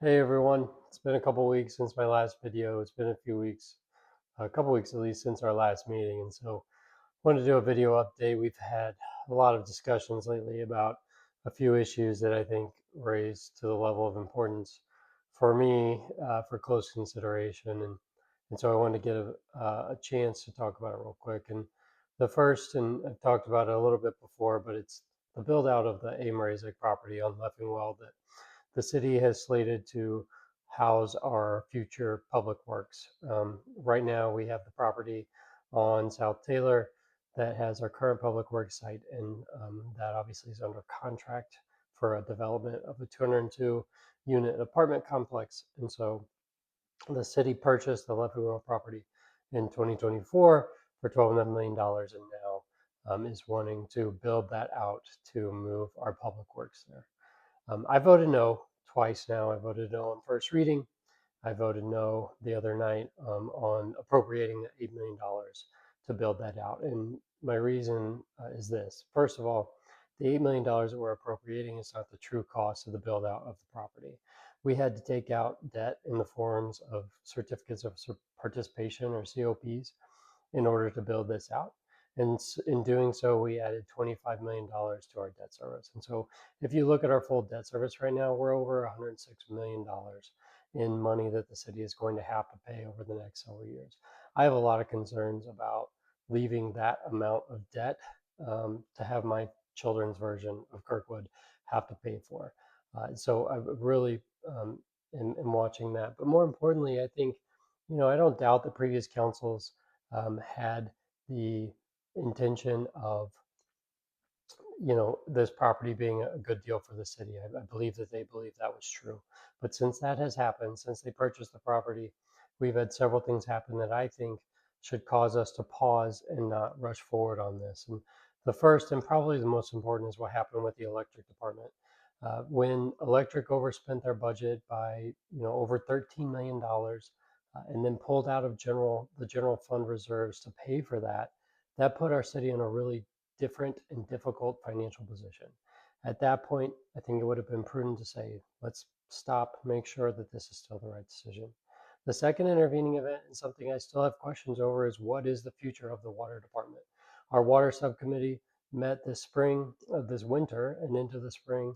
Hey everyone, it's been a couple weeks since my last video. It's been a few weeks, a couple weeks at least since our last meeting, and so wanted to do a video update. We've had a lot of discussions lately about a few issues that I think raise to the level of importance for me for close consideration, and so I wanted to get a chance to talk about it real quick. And the first, and I've talked about it a little bit before, but it's the build out of the Amorazic property on Leffingwell that the city has slated to house our future public works. Right now, we have the property on South Taylor that has our current public works site, and that obviously is under contract for a development of a 202 unit apartment complex. And so the city purchased the Leffingwell property in 2024 for $12.5 million and now is wanting to build that out to move our public works there. I voted no twice now. I voted no on first reading. I voted no the other night on appropriating the $8 million to build that out. And my reason is this. First of all, the $8 million that we're appropriating is not the true cost of the build out of the property. We had to take out debt in the forms of certificates of participation or COPs in order to build this out. And in doing so, we added $25 million to our debt service. And so if you look at our full debt service right now, we're over $106 million in money that the city is going to have to pay over the next several years. I have a lot of concerns about leaving that amount of debt to have my children's version of Kirkwood have to pay for. So I really am watching that. But more importantly, I think, I don't doubt the previous councils had the intention of this property being a good deal for the city. I believe that they believe that was true. But since that has happened, since they purchased the property, we've had several things happen that I think should cause us to pause and not rush forward on this. And the first and probably the most important is what happened with the electric department. When electric overspent their budget by over $13 million and then pulled out of the general fund reserves to pay for that, that put our city in a really different and difficult financial position. At that point, I think it would have been prudent to say, let's stop, make sure that this is still the right decision. The second intervening event, and something I still have questions over, is what is the future of the water department? Our water subcommittee met this winter and into the spring,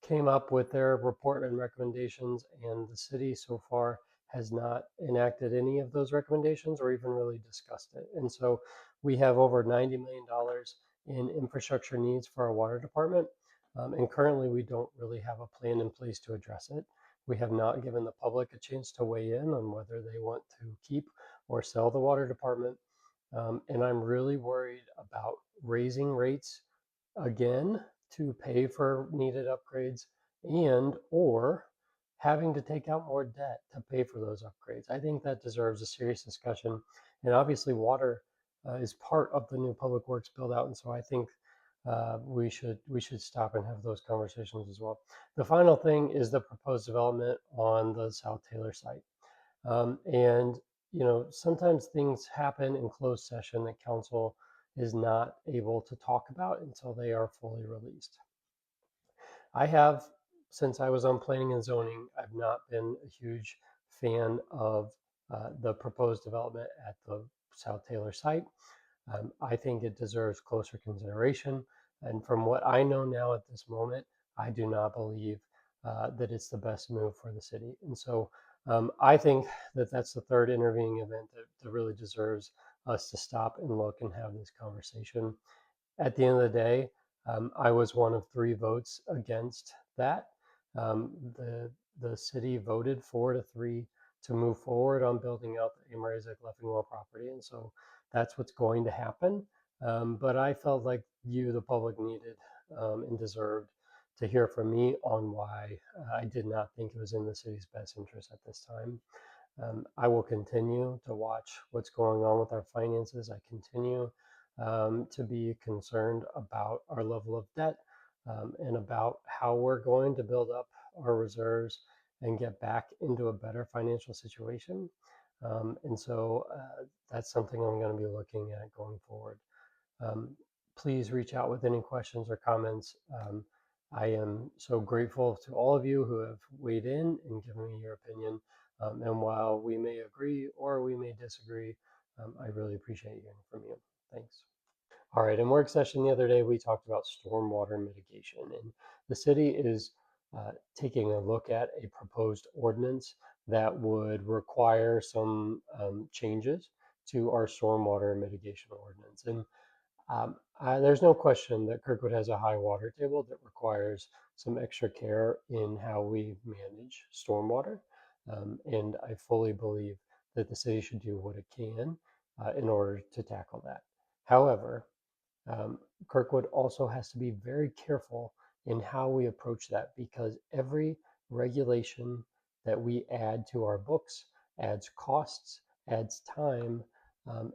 came up with their report and recommendations, and the city so far has not enacted any of those recommendations or even really discussed it. And so we have over $90 million in infrastructure needs for our water department. And currently, we don't really have a plan in place to address it. We have not given the public a chance to weigh in on whether they want to keep or sell the water department. And I'm really worried about raising rates again to pay for needed upgrades and or having to take out more debt to pay for those upgrades. I think that deserves a serious discussion. And obviously water is part of the new public works build out. And so I think we should stop and have those conversations as well. The final thing is the proposed development on the South Taylor site. And sometimes things happen in closed session that council is not able to talk about until they are fully released. I have, since I was on planning and zoning, I've not been a huge fan of the proposed development at the South Taylor site. I think it deserves closer consideration. And from what I know now at this moment, I do not believe that it's the best move for the city. And so I think that that's the third intervening event that really deserves us to stop and look and have this conversation. At the end of the day, I was one of three votes against that. The city voted 4-3 to move forward on building out the Amorazic Leffingwell property, and so that's what's going to happen. But I felt like you, the public, needed and deserved to hear from me on why I did not think it was in the city's best interest at this time. I will continue to watch what's going on with our finances. I continue to be concerned about our level of debt and about how we're going to build up our reserves and get back into a better financial situation. And so that's something I'm going to be looking at going forward. Um, Please reach out with any questions or comments. I am so grateful to all of you who have weighed in and given me your opinion. And while we may agree or we may disagree, I really appreciate hearing from you. Thanks. All right, in work session the other day, we talked about stormwater mitigation, and the city is taking a look at a proposed ordinance that would require some changes to our stormwater mitigation ordinance. And there's no question that Kirkwood has a high water table that requires some extra care in how we manage stormwater. And I fully believe that the city should do what it can in order to tackle that. However, um, Kirkwood also has to be very careful in how we approach that because every regulation that we add to our books adds costs, adds time,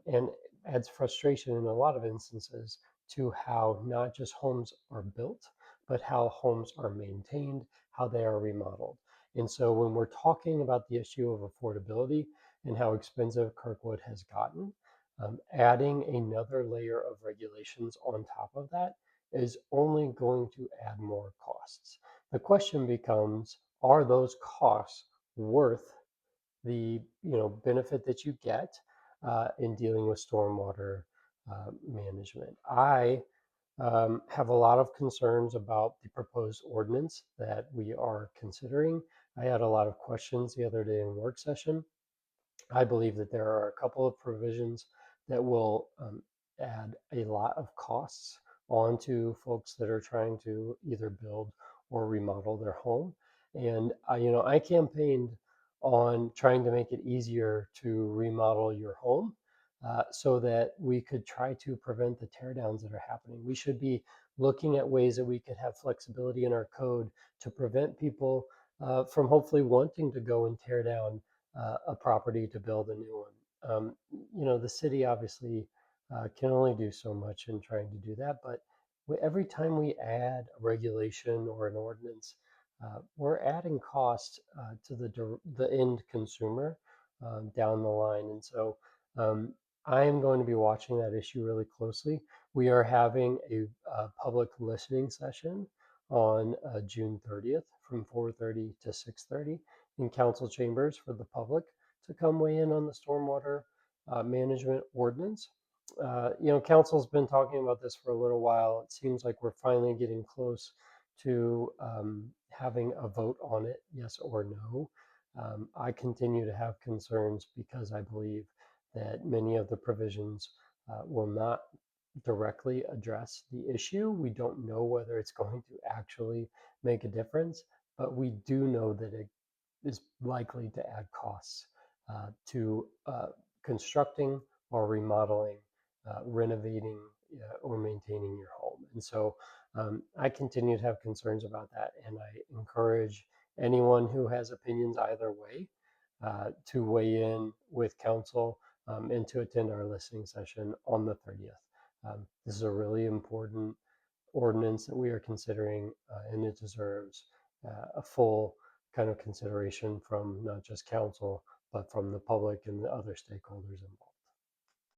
and adds frustration in a lot of instances to how not just homes are built, but how homes are maintained, how they are remodeled. And so when we're talking about the issue of affordability and how expensive Kirkwood has gotten, adding another layer of regulations on top of that is only going to add more costs. The question becomes, are those costs worth the benefit that you get in dealing with stormwater management? I have a lot of concerns about the proposed ordinance that we are considering. I had a lot of questions the other day in work session. I believe that there are a couple of provisions that will add a lot of costs onto folks that are trying to either build or remodel their home. And I campaigned on trying to make it easier to remodel your home so that we could try to prevent the teardowns that are happening. We should be looking at ways that we could have flexibility in our code to prevent people from hopefully wanting to go and tear down a property to build a new one. The city obviously can only do so much in trying to do that, but every time we add a regulation or an ordinance, we're adding cost to the end consumer down the line. And so um, I am going to be watching that issue really closely. We are having a public listening session on June 30th from 4:30 to 6:30 in council chambers for the public to come weigh in on the stormwater management ordinance. Council's been talking about this for a little while. It seems like we're finally getting close to having a vote on it, yes or no. I continue to have concerns because I believe that many of the provisions will not directly address the issue. We don't know whether it's going to actually make a difference, but we do know that it is likely to add costs to constructing or remodeling, renovating, or maintaining your home. And so I continue to have concerns about that. And I encourage anyone who has opinions either way to weigh in with council and to attend our listening session on the 30th. This is a really important ordinance that we are considering, and it deserves a full kind of consideration from not just council, but from the public and the other stakeholders involved.